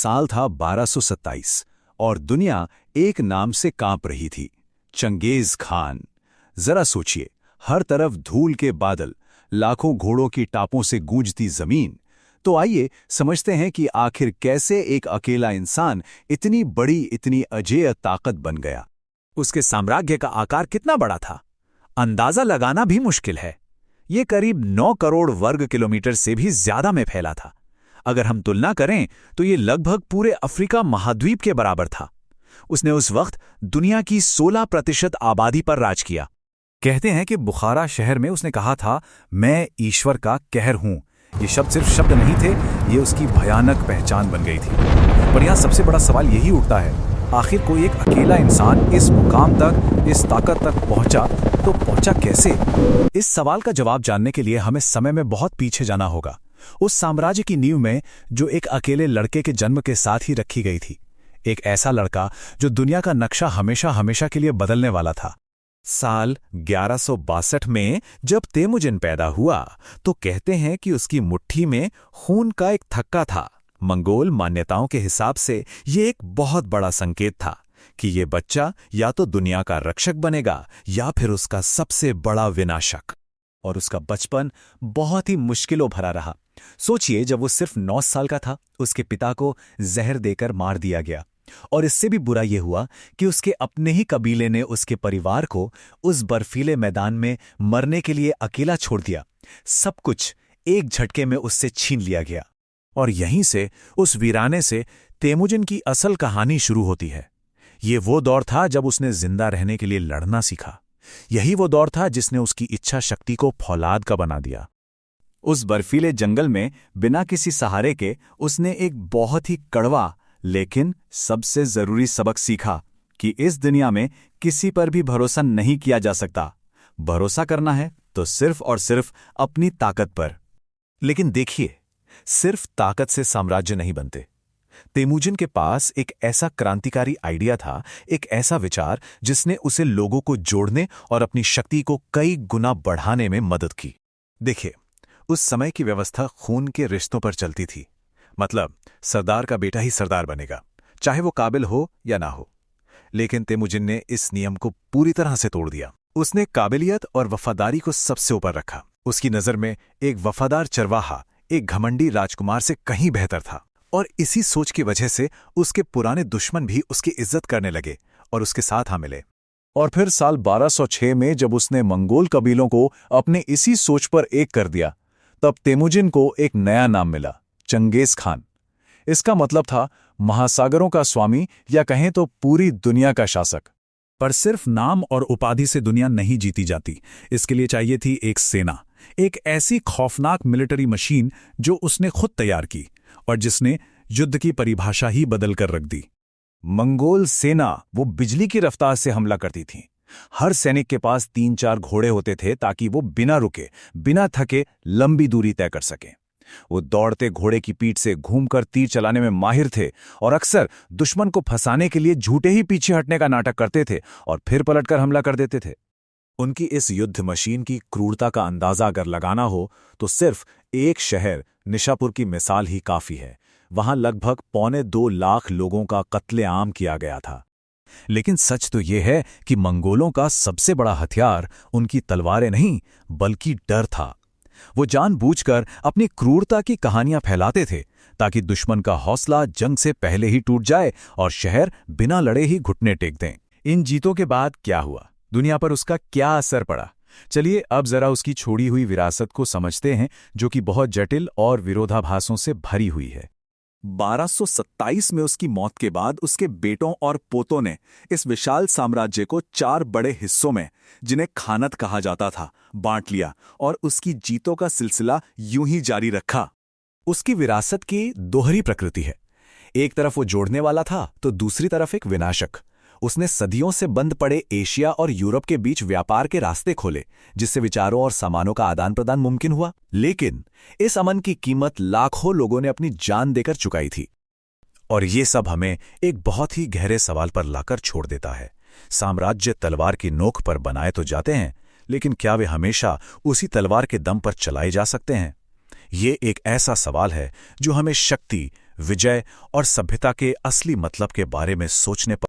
साल था 1227 और दुनिया एक नाम से कांप रही थी, चंगेज खान। जरा सोचिए, हर तरफ धूल के बादल, लाखों घोड़ों की टापों से गूंजती जमीन। तो आइए समझते हैं कि आखिर कैसे एक अकेला इंसान इतनी बड़ी, इतनी अजेय ताकत बन गया। उसके साम्राज्य का आकार कितना बड़ा था, अंदाजा लगाना भी मुश्किल है। ये करीब 9 करोड़ वर्ग किलोमीटर से भी ज्यादा में फैला था। अगर हम तुलना करें तो ये लगभग पूरे अफ्रीका महाद्वीप के बराबर था। उसने उस वक्त दुनिया की 16% आबादी पर राज किया। कहते हैं कि बुखारा शहर में उसने कहा था, मैं ईश्वर का कहर हूं। ये शब्द सिर्फ शब्द नहीं थे, ये उसकी भयानक पहचान बन गई थी। पर यहां सबसे बड़ा सवाल यही उठता है, आखिर कोई एक अकेला इंसान इस मुकाम तक, इस ताकत तक पहुंचा तो पहुंचा कैसे? इस सवाल का जवाब जानने के लिए हमें समय में बहुत पीछे जाना होगा, उस साम्राज्य की नींव में जो एक अकेले लड़के के जन्म के साथ ही रखी गई थी। एक ऐसा लड़का जो दुनिया का नक्शा हमेशा हमेशा के लिए बदलने वाला था। साल 1162 में जब तेमुजिन पैदा हुआ तो कहते हैं कि उसकी मुट्ठी में खून का एक थक्का था। मंगोल मान्यताओं के हिसाब से ये एक बहुत बड़ा संकेत था कि ये बच्चा या तो दुनिया का रक्षक बनेगा या फिर उसका सबसे बड़ा विनाशक। और उसका बचपन बहुत ही मुश्किलों भरा रहा। सोचिए, जब वो सिर्फ 9 साल का था, उसके पिता को जहर देकर मार दिया गया। और इससे भी बुरा यह हुआ कि उसके अपने ही कबीले ने उसके परिवार को उस बर्फीले मैदान में मरने के लिए अकेला छोड़ दिया। सब कुछ एक झटके में उससे छीन लिया गया। और यहीं से, उस वीराने से तेमुजिन की असल कहानी शुरू होती है। ये वो दौर था जब उसने जिंदा रहने के लिए लड़ना सीखा। यही वो दौर था जिसने उसकी इच्छा शक्ति को फौलाद का बना दिया। उस बर्फीले जंगल में बिना किसी सहारे के उसने एक बहुत ही कड़वा लेकिन सबसे जरूरी सबक सीखा कि इस दुनिया में किसी पर भी भरोसा नहीं किया जा सकता। भरोसा करना है तो सिर्फ और सिर्फ अपनी ताकत पर। लेकिन देखिए, सिर्फ ताकत से साम्राज्य नहीं बनते। तेमुजिन के पास एक ऐसा क्रांतिकारी आइडिया था, एक ऐसा विचार जिसने उसे लोगों को जोड़ने और अपनी शक्ति को कई गुना बढ़ाने में मदद की। देखिए, उस समय की व्यवस्था खून के रिश्तों पर चलती थी। मतलब, सरदार का बेटा ही सरदार बनेगा, चाहे वो काबिल हो या ना हो। लेकिन तेमुजिन ने इस नियम को पूरी तरह से तोड़ दिया। उसने काबिलियत और वफादारी को सबसे ऊपर रखा। उसकी नजर में एक वफादार चरवाहा एक घमंडी राजकुमार से कहीं बेहतर था। और इसी सोच की वजह से उसके पुराने दुश्मन भी उसकी इज्जत करने लगे और उसके साथ आ मिले। और फिर साल 1206 में जब उसने मंगोल कबीलों को अपने इसी सोच पर एक कर दिया, तब तेमुजिन को एक नया नाम मिला, चंगेज खान। इसका मतलब था महासागरों का स्वामी, या कहें तो पूरी दुनिया का शासक। पर सिर्फ नाम और उपाधि से दुनिया नहीं जीती जाती। इसके लिए चाहिए थी एक सेना, एक ऐसी खौफनाक मिलिट्री मशीन जो उसने खुद तैयार की और जिसने युद्ध की परिभाषा ही बदल कर रख दी। मंगोल सेना वो बिजली की रफ्तार से हमला करती थी। हर सैनिक के पास 3-4 घोड़े होते थे ताकि वो बिना रुके, बिना थके लंबी दूरी तय कर सकें। वो दौड़ते घोड़े की पीठ से घूमकर तीर चलाने में माहिर थे और अक्सर दुश्मन को फंसाने के लिए झूठे ही पीछे हटने का नाटक करते थे और फिर पलटकर हमला कर देते थे। उनकी इस युद्ध मशीन की क्रूरता का अंदाजा अगर लगाना हो तो सिर्फ एक शहर निशापुर की मिसाल ही काफी है। वहां लगभग 2.25 लाख लोगों का कत्लेआम किया गया था। लेकिन सच तो यह है कि मंगोलों का सबसे बड़ा हथियार उनकी तलवारें नहीं, बल्कि डर था। वो जानबूझकर अपनी क्रूरता की कहानियां फैलाते थे ताकि दुश्मन का हौसला जंग से पहले ही टूट जाए और शहर बिना लड़े ही घुटने टेक दें। इन जीतों के बाद क्या हुआ, दुनिया पर उसका क्या असर पड़ा? चलिए अब जरा उसकी छोड़ी हुई विरासत को समझते हैं, जो कि बहुत जटिल और विरोधाभासों से भरी हुई है। 1227 में उसकी मौत के बाद उसके बेटों और पोतों ने इस विशाल साम्राज्य को 4 बड़े हिस्सों में, जिन्हें खानत कहा जाता था, बांट लिया और उसकी जीतों का सिलसिला यूं ही जारी रखा। उसकी विरासत की दोहरी प्रकृति है। एक तरफ वो जोड़ने वाला था तो दूसरी तरफ एक विनाशक। उसने सदियों से बंद पड़े एशिया और यूरोप के बीच व्यापार के रास्ते खोले, जिससे विचारों और सामानों का आदान प्रदान मुमकिन हुआ। लेकिन इस अमन की कीमत लाखों लोगों ने अपनी जान देकर चुकाई थी। और ये सब हमें एक बहुत ही गहरे सवाल पर लाकर छोड़ देता है। साम्राज्य तलवार की नोक पर बनाए तो जाते हैं, लेकिन क्या वे हमेशा उसी तलवार के दम पर चलाए जा सकते हैं? ये एक ऐसा सवाल है जो हमें शक्ति, विजय और सभ्यता के असली मतलब के बारे में सोचने पर